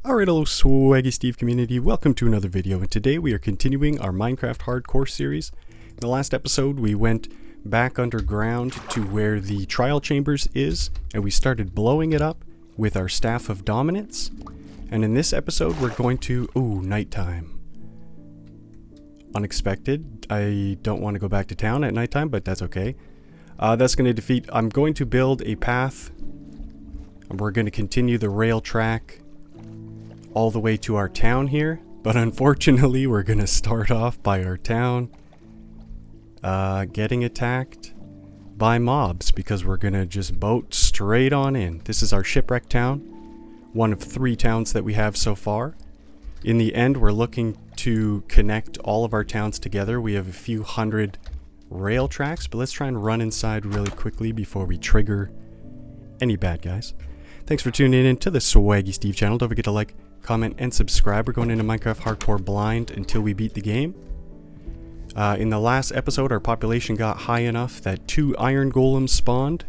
Alright, hello Swaggie Steve community, welcome to another video, and today we are continuing our Minecraft Hardcore series. In the last episode we went back underground to where the trial chambers is, and we started blowing it up with our Staff of Dominance. And in this episode we're going to... ooh, nighttime. Unexpected. I don't want to go back to town at nighttime, but that's okay. That's going to defeat... I'm going to build a path, and we're going to continue the rail track all the way to our town here, but unfortunately we're gonna start off by our town getting attacked by mobs because we're gonna just boat straight on in. This is our shipwreck town, one of 3 towns that we have so far. In the end we're looking to connect all of our towns together. We have a few hundred rail tracks, but let's try and run inside really quickly before we trigger any bad guys. Thanks for tuning in to the Swaggie Steve channel. Don't forget to like, comment, and subscribe. We're going into Minecraft Hardcore blind until we beat the game. In the last episode, our population got high enough that 2 iron golems spawned.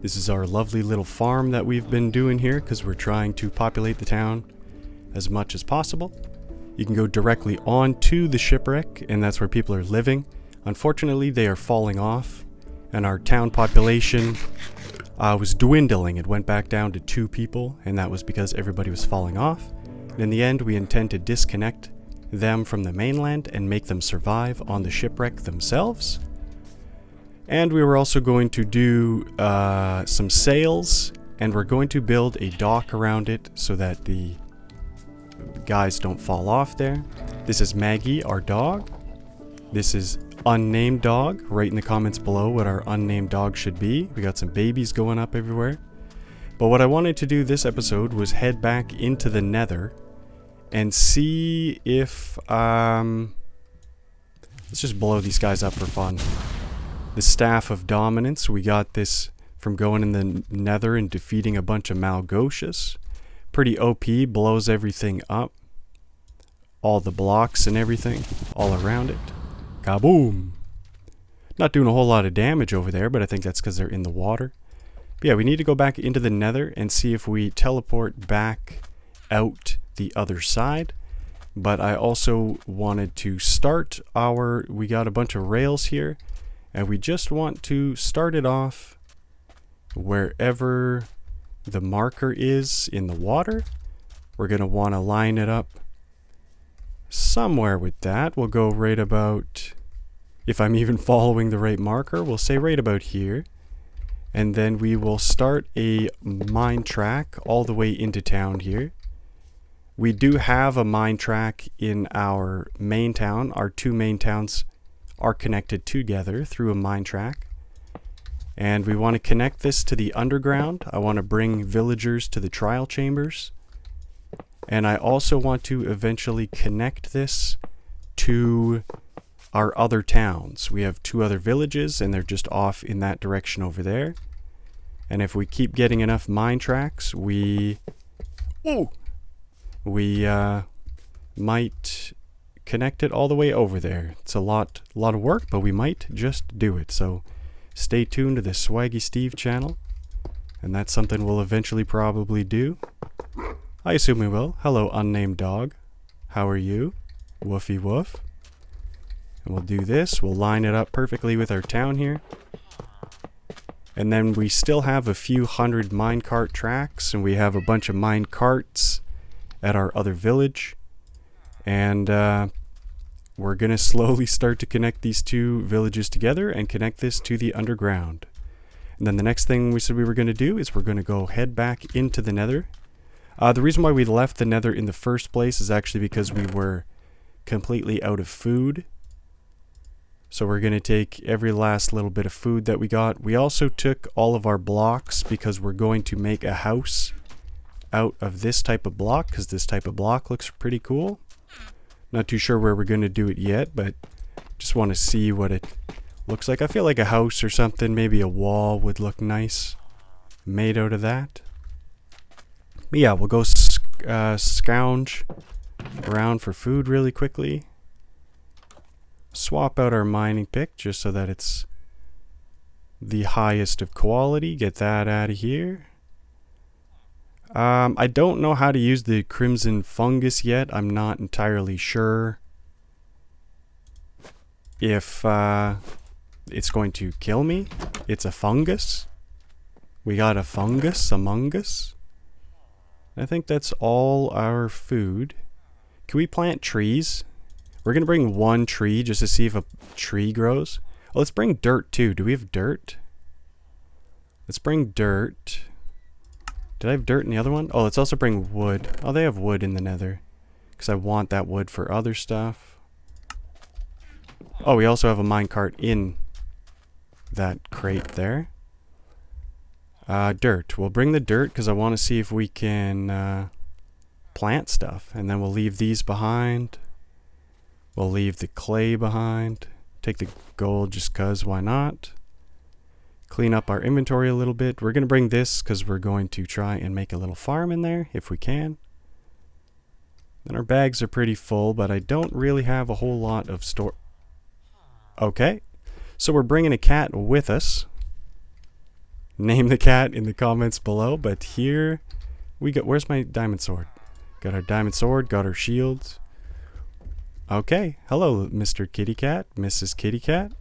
This is our lovely little farm that we've been doing here because we're trying to populate the town as much as possible. You can go directly onto the shipwreck, and that's where people are living. Unfortunately, they are falling off, and our town population was dwindling. It went back down to 2 people, and that was because everybody was falling off. And in the end, we intend to disconnect them from the mainland and make them survive on the shipwreck themselves. And we were also going to do some sails, and we're going to build a dock around it so that the guys don't fall off there. This is Maggie, our dog. This is unnamed dog. Write in the comments below what our unnamed dog should be. We got some babies going up everywhere. But what I wanted to do this episode was head back into the Nether and see if let's just blow these guys up for fun. The Staff of Dominance, we got this from going in the Nether and defeating a bunch of Malgoshas. Pretty OP, blows everything up. All the blocks and everything all around it. Kaboom! Not doing a whole lot of damage over there, but I think that's because they're in the water. But yeah, we need to go back into the Nether and see if we teleport back out the other side. But I also wanted to start our... we got a bunch of rails here, and we just want to start it off wherever the marker is in the water. We're going to want to line it up somewhere with that. We'll go right about, if I'm even following the right marker, we'll say right about here. And then we will start a mine track all the way into town here. We do have a mine track in our main town. Our 2 main towns are connected together through a mine track. And we want to connect this to the underground. I want to bring villagers to the trial chambers. And I also want to eventually connect this to our other towns. We have 2 other villages, and they're just off in that direction over there. And if we keep getting enough mine tracks, we might connect it all the way over there. It's a lot of work, but we might just do it. So stay tuned to the Swaggie Steve channel, and that's something we'll eventually probably do. I assume we will. Hello, unnamed dog. How are you? Woofy woof. And we'll do this. We'll line it up perfectly with our town here. And then we still have a few hundred minecart tracks, and we have a bunch of mine carts at our other village. And we're going to slowly start to connect these 2 villages together and connect this to the underground. And then the next thing we said we were going to do is we're going to go head back into the Nether. The reason why we left the Nether in the first place is actually because we were completely out of food. So we're going to take every last little bit of food that we got. We also took all of our blocks because we're going to make a house out of this type of block, because this type of block looks pretty cool. Not too sure where we're going to do it yet, but just want to see what it looks like. I feel like a house or something, maybe a wall would look nice made out of that. But yeah, we'll go scourge around for food really quickly. Swap out our mining pick just so that it's the highest of quality. Get that out of here. I don't know how to use the crimson fungus yet. I'm not entirely sure if it's going to kill me. It's a fungus. We got a fungus among us. I think that's all our food. Can we plant trees? We're going to bring one tree just to see if a tree grows. Oh, let's bring dirt too. Do we have dirt? Let's bring dirt. Did I have dirt in the other one? Oh, let's also bring wood. Oh, they have wood in the nether. Because I want that wood for other stuff. Oh, we also have a minecart in that crate there. Dirt. We'll bring the dirt because I want to see if we can plant stuff. And then we'll leave these behind. We'll leave the clay behind. Take the gold just because, why not? Clean up our inventory a little bit. We're going to bring this because we're going to try and make a little farm in there if we can. Then our bags are pretty full, but I don't really have a whole lot of store. Okay, so we're bringing a cat with us. Name the cat in the comments below, but here we go. Where's my diamond sword? Got our diamond sword, got our shields. Okay, hello Mr. Kitty Cat, Mrs. Kitty Cat.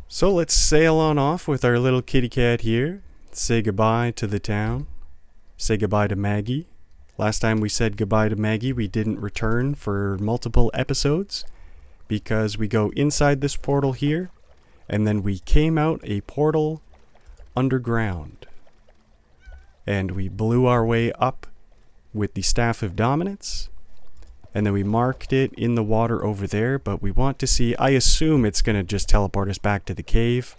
So let's sail on off with our little kitty cat here. Say goodbye to the town. Say goodbye to Maggie. Last time we said goodbye to Maggie, we didn't return for multiple episodes because we go inside this portal here and then we came out a portal underground. And we blew our way up with the Staff of Dominance. And then we marked it in the water over there, but we want to see, I assume it's going to just teleport us back to the cave,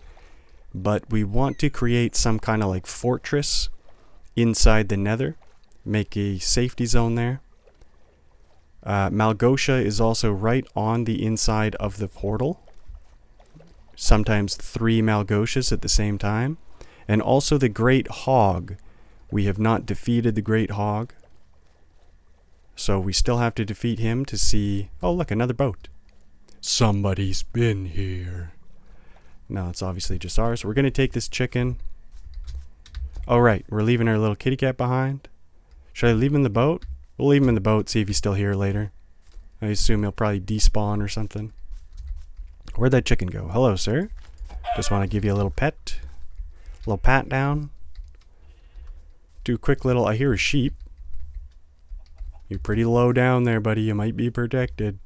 but we want to create some kind of like fortress inside the nether, make a safety zone there. Malgosha is also right on the inside of the portal, sometimes 3 Malgoshas at the same time, and also the Great Hog. We have not defeated the Great Hog. So we still have to defeat him to see... Oh, look, another boat. Somebody's been here. No, it's obviously just ours. We're going to take this chicken. Oh, right. We're leaving our little kitty cat behind. Should I leave him in the boat? We'll leave him in the boat, see if he's still here later. I assume he'll probably despawn or something. Where'd that chicken go? Hello, sir. Just want to give you a little pet. A little pat down. Do a quick little... I hear a sheep. You're pretty low down there, buddy. You might be protected.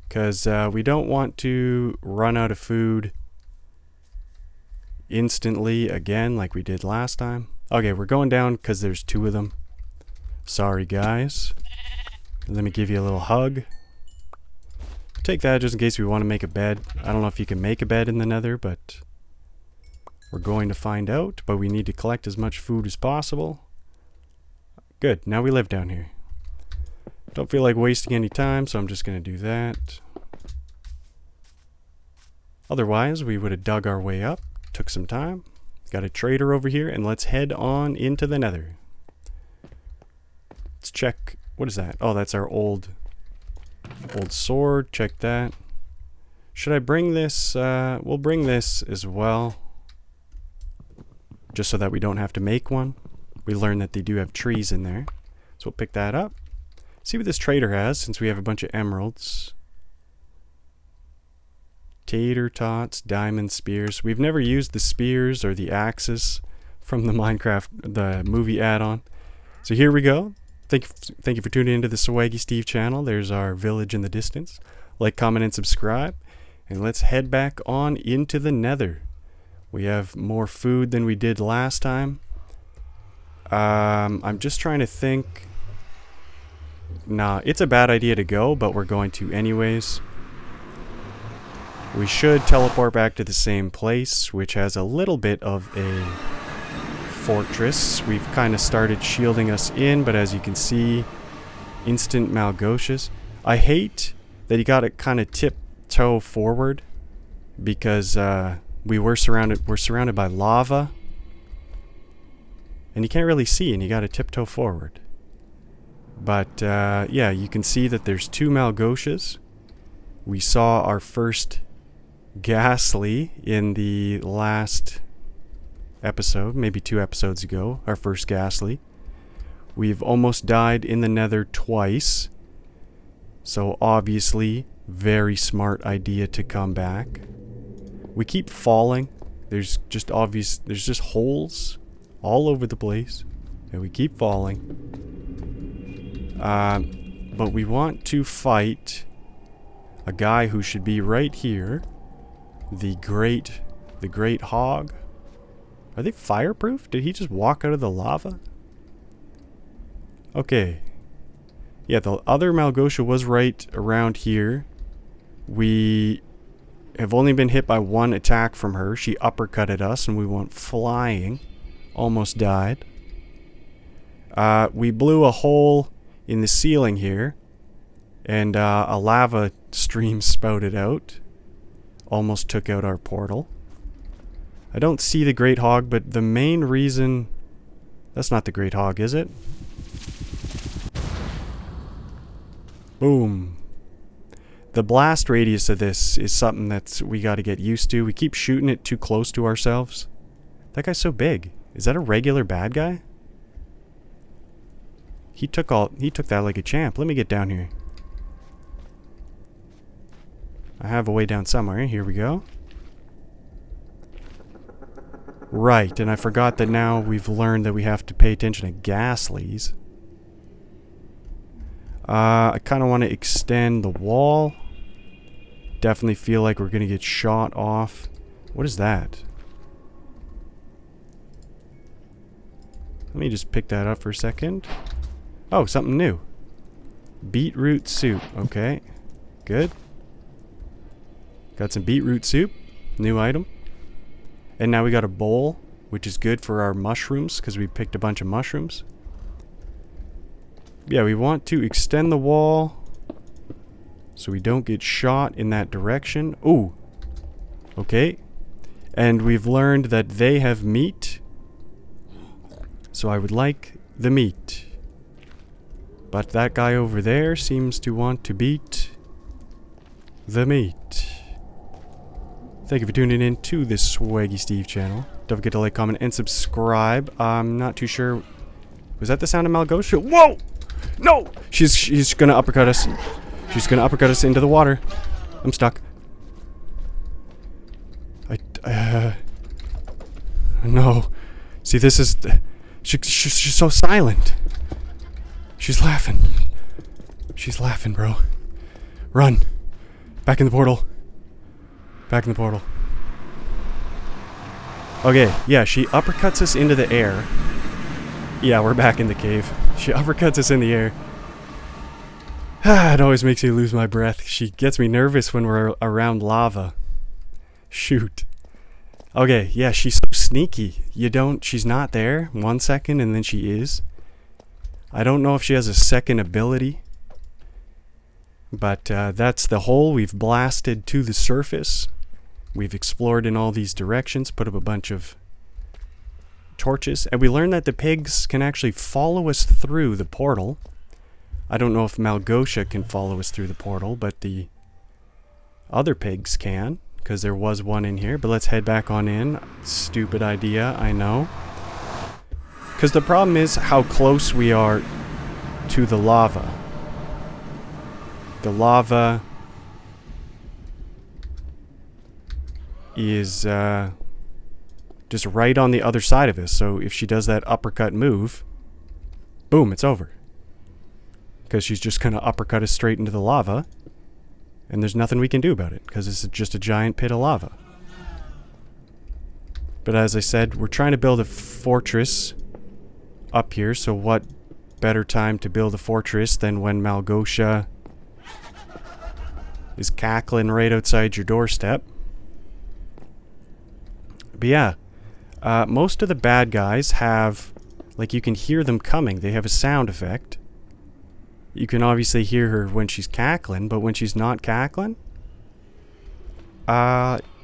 Because we don't want to run out of food instantly again like we did last time. Okay, we're going down because there's 2 of them. Sorry, guys. Let me give you a little hug. Take that just in case we want to make a bed. I don't know if you can make a bed in the nether, but we're going to find out. But we need to collect as much food as possible. Good, now we live down here. Don't feel like wasting any time, so I'm just going to do that. Otherwise, we would have dug our way up. Took some time. Got a trader over here, and let's head on into the nether. Let's check. What is that? Oh, that's our old sword. Check that. Should I bring this? We'll bring this as well. Just so that we don't have to make one. We learned that they do have trees in there. So we'll pick that up. See what this trader has, since we have a bunch of emeralds. Tater tots, diamond spears. We've never used the spears or the axes from the Minecraft, the movie add-on. So here we go. Thank you for tuning into the Swaggie Steve channel. There's our village in the distance. Like, comment, and subscribe. And let's head back on into the nether. We have more food than we did last time. I'm just trying to think. Nah, it's a bad idea to go, but we're going to anyways. We should teleport back to the same place, which has a little bit of a fortress. We've kind of started shielding us in, but as you can see, instant Malgoshas. I hate that you got to kind of tiptoe forward because we're surrounded by lava. And you can't really see, and you got to tiptoe forward. But yeah, you can see that there's 2 Malgoshas. We saw our first Ghastly in the last episode, maybe 2 episodes ago, our first ghastly. We've almost died in the Nether twice. So obviously, very smart idea to come back. We keep falling. There's just holes all over the place. And we keep falling. But we want to fight a guy who should be right here. The great hog. Are they fireproof? Did he just walk out of the lava? Okay. Yeah, the other Malgosha was right around here. We have only been hit by 1 attack from her. She uppercutted us and we went flying. Almost died. We blew a hole in the ceiling here. And a lava stream spouted out. Almost took out our portal. I don't see the Great Hog, but the main reason... That's not the Great Hog, is it? Boom. The blast radius of this is something that we got to get used to. We keep shooting it too close to ourselves. That guy's so big. Is that a regular bad guy? He took that like a champ. Let me get down here. I have a way down somewhere. Here we go. Right, and I forgot that now we've learned that we have to pay attention to ghastlies. I kind of want to extend the wall. Definitely feel like we're going to get shot off. What is that? Let me just pick that up for a second. Oh, something new. Beetroot soup. Okay. Good. Got some beetroot soup. New item. And now we got a bowl, which is good for our mushrooms, because we picked a bunch of mushrooms. Yeah, we want to extend the wall so we don't get shot in that direction. Ooh. Okay. And we've learned that they have meat. So I would like the meat. But that guy over there seems to want to beat the meat. Thank you for tuning in to this Swaggie Steve channel. Don't forget to like, comment, and subscribe. I'm not too sure. Was that the sound of Malgosha? Whoa! No! She's gonna uppercut us. She's gonna uppercut us into the water. I'm stuck. No. See, this is... She's so silent. She's laughing. She's laughing, bro. Run. Back in the portal. Back in the portal. Okay, yeah, she uppercuts us into the air. Yeah, we're back in the cave. She uppercuts us in the air. It always makes me lose my breath. She gets me nervous when we're around lava. Shoot. Okay, yeah, she's so sneaky. She's not there 1 second and then she is. I don't know if she has a second ability. But that's the hole we've blasted to the surface. We've explored in all these directions, put up a bunch of torches, and we learned that the pigs can actually follow us through the portal. I don't know if Malgosha can follow us through the portal, but the other pigs can, because there was one in here. But let's head back on in. Stupid idea, I know. Because the problem is how close we are to the lava. The lava is just right on the other side of us. So if she does that uppercut move, boom, it's over. Because she's just going to uppercut us straight into the lava. And there's nothing we can do about it, because it's just a giant pit of lava. But as I said, we're trying to build a fortress up here. So what better time to build a fortress than when Malgosha is cackling right outside your doorstep. But yeah, most of the bad guys have, like, you can hear them coming. They have a sound effect. You can obviously hear her when she's cackling, but when she's not cackling,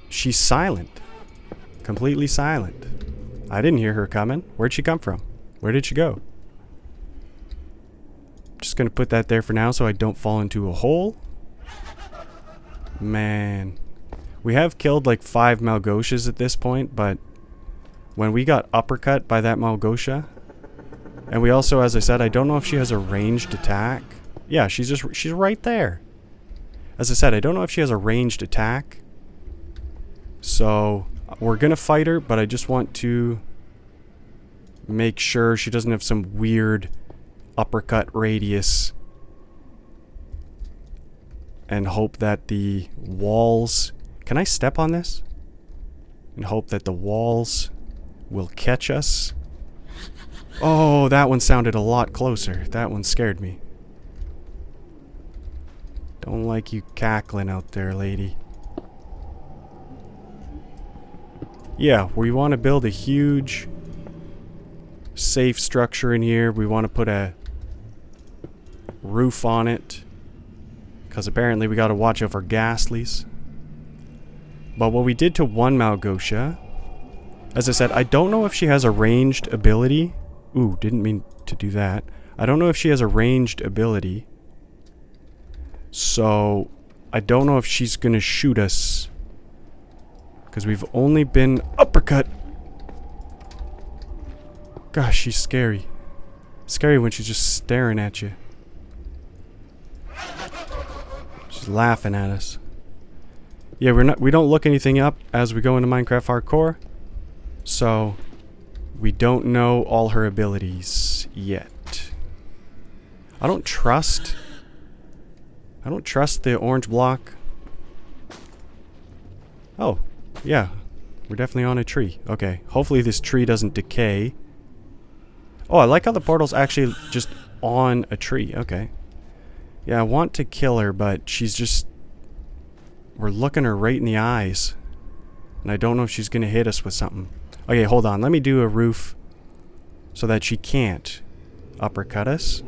she's silent. Completely silent. I didn't hear her coming. Where'd she come from? Where did she go? Just gonna put that there for now so I don't fall into a hole. Man. We have killed like 5 Malgoshas at this point, but when we got uppercut by that Malgosha. And we also, as I said, I don't know if she has a ranged attack. Yeah, she's right there. As I said, I don't know if she has a ranged attack. So, we're gonna fight her, but I just want to make sure she doesn't have some weird uppercut radius. And hope that the walls... Can I step on this? And hope that the walls will catch us. Oh, that one sounded a lot closer. That one scared me. Don't like you cackling out there, lady. Yeah, we want to build a huge safe structure in here. We want to put a roof on it. Because apparently we got to watch out for ghastlies. But what we did to one Malgosha... As I said, I don't know if she has a ranged ability. Ooh, didn't mean to do that. I don't know if she has a ranged ability. So, I don't know if she's gonna shoot us. Because we've only been uppercut. Gosh, she's scary. Scary when she's just staring at you. She's laughing at us. Yeah, we don't look anything up as we go into Minecraft Hardcore. So, we don't know all her abilities yet. I don't trust the orange block. Oh, yeah. We're definitely on a tree. Okay, hopefully this tree doesn't decay. Oh, I like how the portal's actually just on a tree. Okay. Yeah, I want to kill her, but she's just... We're looking her right in the eyes. And I don't know if she's gonna hit us with something. Okay, hold on. Let me do a roof so that she can't uppercut us.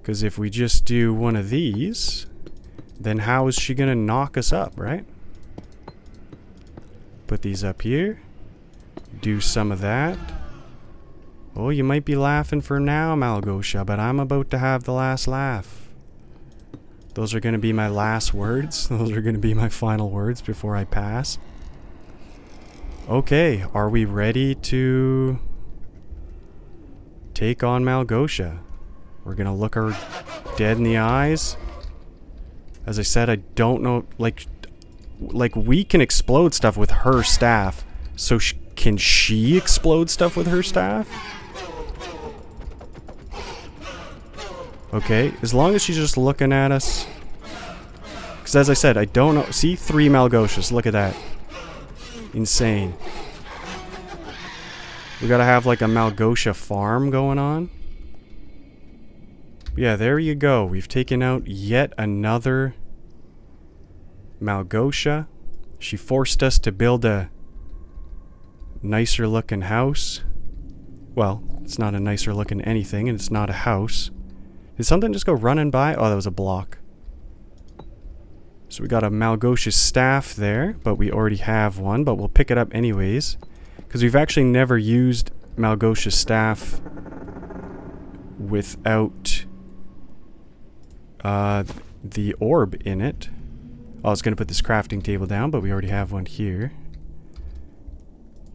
Because if we just do one of these, then how is she gonna knock us up, right? Put these up here. Do some of that. Oh, you might be laughing for now, Malgosha, but I'm about to have the last laugh. Those are gonna be my last words. Those are gonna be my final words before I pass. Okay, are we ready to take on Malgosha? We're gonna look her dead in the eyes. As I said, I don't know, like we can explode stuff with her staff. So can she explode stuff with her staff? Okay, as long as she's just looking at us. Because as I said, I don't know. See, 3 Malgoshas, look at that. Insane. We gotta have like a Malgosha farm going on. Yeah, there you go. We've taken out yet another Malgosha. She forced us to build a nicer looking house. Well, it's not a nicer looking anything, and it's not a house. Did something just go running by? Oh, that was a block. So we got a Malgosha staff there, but we already have one, but we'll pick it up anyways. Because we've actually never used Malgosha staff without the orb in it. I was going to put this crafting table down, but we already have one here.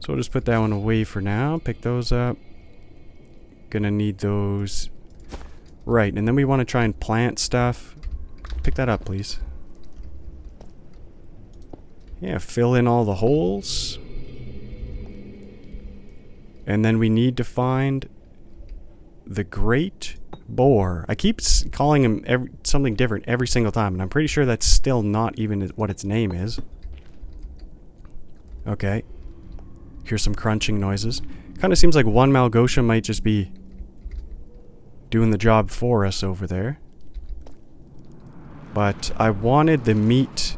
So we'll just put that one away for now. Pick those up. Gonna need those. Right, and then we want to try and plant stuff. Pick that up, please. Yeah, fill in all the holes. And then we need to find the Great Boar. I keep calling him something different every single time, and I'm pretty sure that's still not even what its name is. Okay. Here's some crunching noises. Kind of seems like one Malgosha might just be doing the job for us over there. But I wanted the meat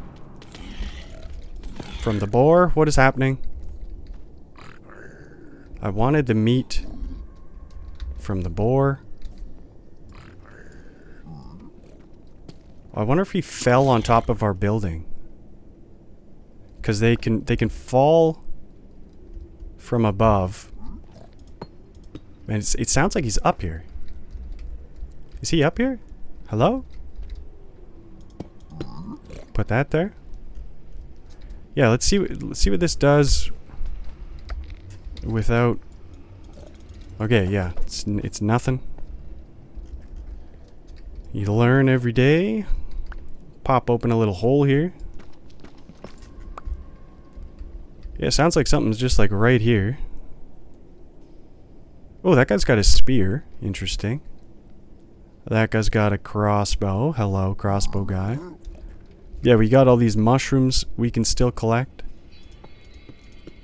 from the boar. What is happening? I wanted the meat from the boar. I wonder if he fell on top of our building. Because they can fall from above. And it sounds like he's up here. Is he up here? Hello? Put that there. Yeah, let's see what this does without... Okay, yeah, it's nothing. You learn every day. Pop open a little hole here. Yeah, it sounds like something's just like right here. Oh, that guy's got a spear. Interesting. That guy's got a crossbow. Hello, crossbow guy. Yeah, we got all these mushrooms we can still collect.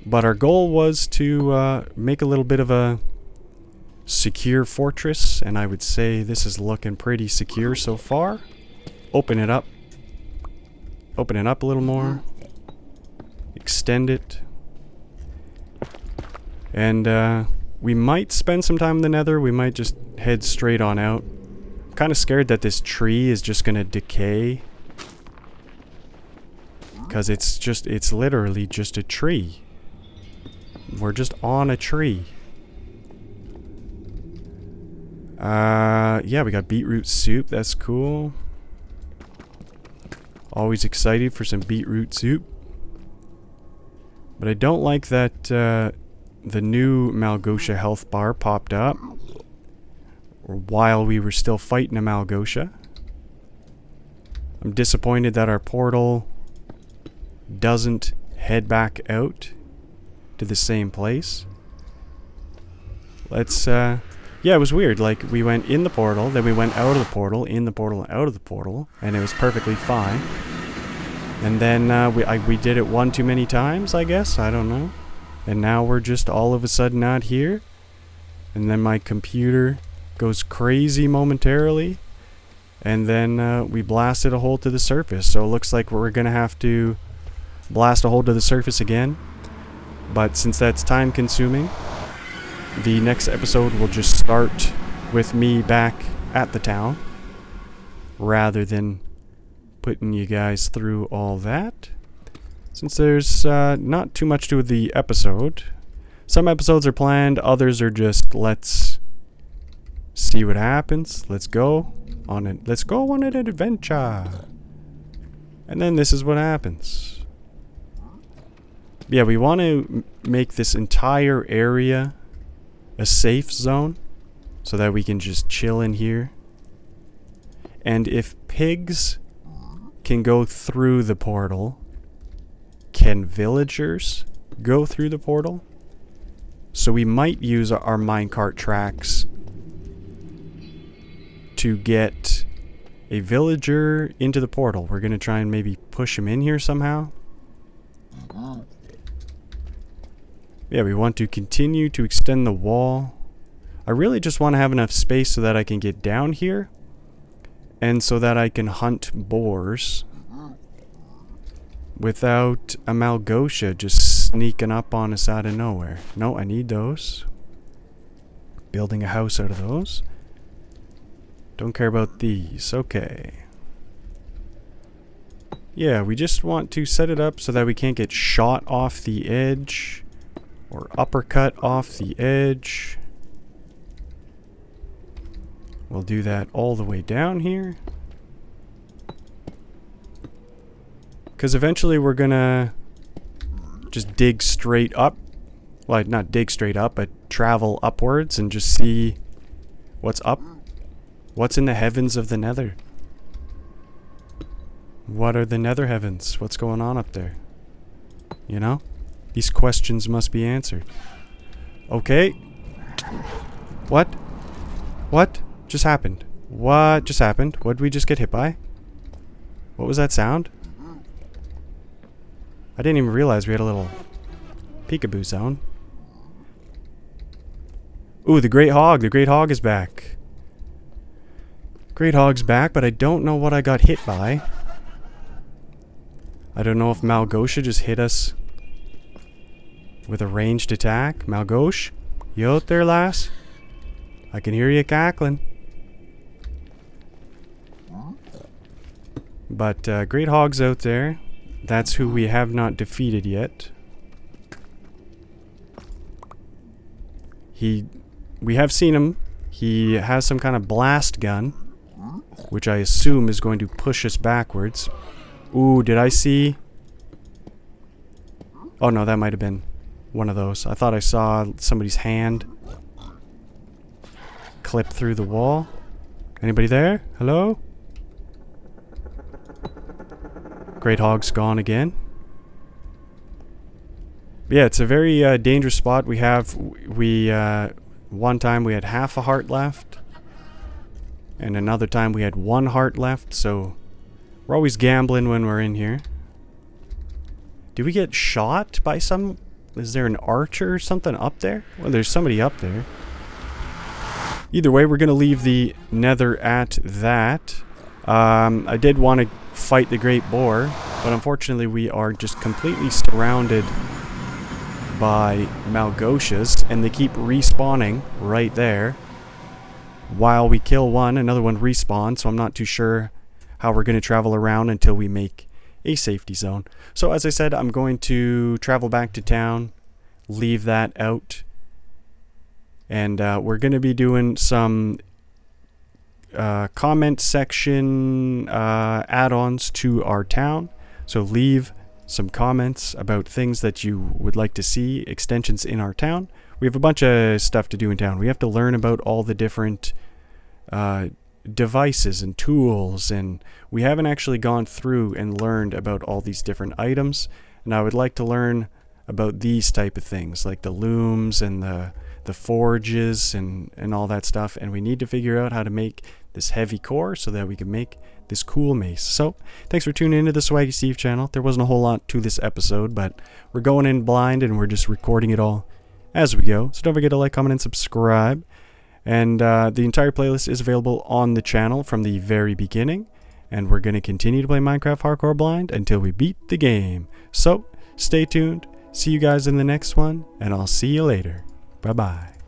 But our goal was to make a little bit of a secure fortress, and I would say this is looking pretty secure so far. Open it up. Open it up a little more. Extend it. And we might spend some time in the Nether. We might just head straight on out. I'm kind of scared that this tree is just going to decay. Because it's literally just a tree. We're just on a tree. Yeah, we got beetroot soup. That's cool. Always excited for some beetroot soup. But I don't like that the new Malgosha health bar popped up while we were still fighting a Malgosha. I'm disappointed that our portal doesn't head back out to the same place. Let's yeah, it was weird. Like, we went in the portal, then we went out of the portal, in the portal, out of the portal, and it was perfectly fine. And then we did it one too many times, I guess. I don't know. And now we're just all of a sudden not here. And then my computer goes crazy momentarily. And then we blasted a hole to the surface. So it looks like we're going to have to blast a hole to the surface again. But since that's time consuming, the next episode will just start with me back at the town, rather than putting you guys through all that. Since there's not too much to the episode. Some episodes are planned, others are just let's see what happens. Let's go on an adventure. And then this is what happens. Yeah, we want to make this entire area a safe zone so that we can just chill in here. And if pigs can go through the portal, can villagers go through the portal? So we might use our minecart tracks to get a villager into the portal. We're going to try and maybe push him in here somehow. Yeah, we want to continue to extend the wall. I really just want to have enough space so that I can get down here. And so that I can hunt boars. Without a Malgosha just sneaking up on us out of nowhere. No, I need those. Building a house out of those. Don't care about these. Okay. Yeah, we just want to set it up so that we can't get shot off the edge. Or uppercut off the edge. We'll do that all the way down here. Because eventually we're gonna just dig straight up. Well, not dig straight up, but travel upwards and just see what's up. What's in the heavens of the Nether? What are the Nether heavens? What's going on up there? You know? These questions must be answered. Okay. What? What just happened? What just happened? What did we just get hit by? What was that sound? I didn't even realize we had a little peekaboo zone. Ooh, the Great Hog. The Great Hog is back. Great Hog's back, but I don't know what I got hit by. I don't know if Malgosha just hit us with a ranged attack. Malgosha, you out there, lass? I can hear you cackling. But Great Hog's out there. That's who we have not defeated yet. We have seen him. He has some kind of blast gun, which I assume is going to push us backwards. Ooh, did I see Oh no, that might have been one of those. I thought I saw somebody's hand clip through the wall. Anybody there? Hello? Great Hog's gone again. Yeah, it's a very dangerous spot. One time we had half a heart left, and another time we had 1 heart left, so we're always gambling when we're in here. Did we get shot by some... Is there an archer or something up there? Well, there's somebody up there. Either way, we're going to leave the nether at that. I did want to fight the great boar, but unfortunately we are just completely surrounded by Malgoshas, and they keep respawning right there. While we kill one, another one respawns, so I'm not too sure how we're going to travel around until we make a safety zone. So as I said, I'm going to travel back to town, leave that out, and we're going to be doing some comment section add-ons to our town. So leave some comments about things that you would like to see, extensions in our town. We have a bunch of stuff to do in town. We have to learn about all the different devices and tools, and we haven't actually gone through and learned about all these different items, and I would like to learn about these type of things, like the looms and the forges and all that stuff, and we need to figure out how to make this heavy core so that we can make this cool mace. So thanks for tuning into the Swaggie Steve channel. There wasn't a whole lot to this episode, but we're going in blind and we're just recording it all as we go. So don't forget to like, comment, and subscribe. And the entire playlist is available on the channel from the very beginning, and we're going to continue to play Minecraft Hardcore Blind until we beat the game. So stay tuned, see you guys in the next one, and I'll see you later. Bye bye.